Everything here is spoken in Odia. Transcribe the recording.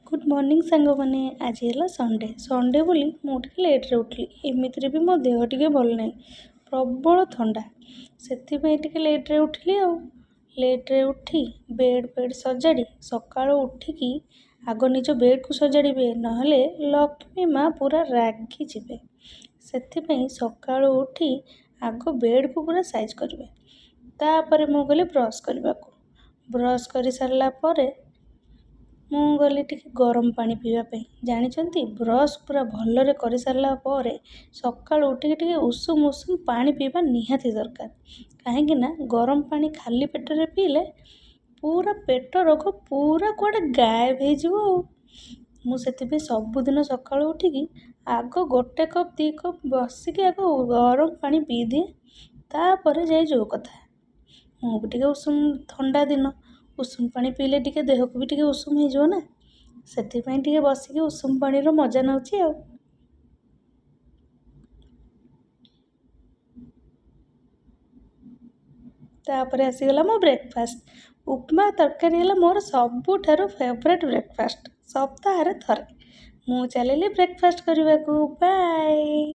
गुड मॉर्निंग सांग मैंने आज है संडे संडे बोली मुझे लेट्रे उठली एमती भी मो देह टे भल ना प्रबल थंडा से लेट्रे उठली लेट्रे उठी बेड बेड सजाड़ी सका उठिकी आग निज बेड को सजाड़े ना लक्ष्मी माँ पूरा रागी जीवे से सका उठी आग बेड को पूरा साइज करेंगे तापर मु गली ब्रश करने को ब्रश कर सारा ମୁଁ ଗଲି ଟିକେ ଗରମ ପାଣି ପିଇବା ପାଇଁ ଜାଣିଛନ୍ତି ବ୍ରଶ୍ ପୁରା ଭଲରେ କରିସାରିଲା ପରେ ସକାଳୁ ଉଠିକି ଟିକେ ଉଷୁମ ଉଷୁମ ପାଣି ପିଇବା ନିହାତି ଦରକାର କାହିଁକି ନା ଗରମ ପାଣି ଖାଲି ପେଟରେ ପିଇଲେ ପୁରା ପେଟ ରୋଗ ପୁରା କୁଆଡ଼େ ଗାୟବ ହେଇଯିବ ମୁଁ ସେଥିପାଇଁ ସବୁଦିନ ସକାଳୁ ଉଠିକି ଆଗ 1 କପ୍ 2 କପ୍ ବସିକି ଆଗ ଗରମ ପାଣି ପିଇଦିଏ ତାପରେ ଯାଇ ଯେଉଁ କଥା ମୁଁ ବି ଟିକେ ଉଷୁମ ଥଣ୍ଡା ଦିନ ଉଷୁମ ପାଣି ପିଇଲେ ଟିକେ ଦେହକୁ ବି ଟିକେ ଉଷୁମ ହେଇଯିବ ନା ସେଥିପାଇଁ ଟିକେ ବସିକି ଉଷୁମ ପାଣିର ମଜା ନେଉଛି ତାପରେ ଆସିଗଲା ମୋ ବ୍ରେକଫାଷ୍ଟ ଉପମା ତରକାରୀ ହେଲା ମୋର ସବୁଠାରୁ ଫେଭରେଟ୍ ବ୍ରେକଫାଷ୍ଟ ସପ୍ତାହରେ ଥରେ ମୁଁ ଚାଲିଲି ବ୍ରେକଫାଷ୍ଟ କରିବାକୁ ବାଏ।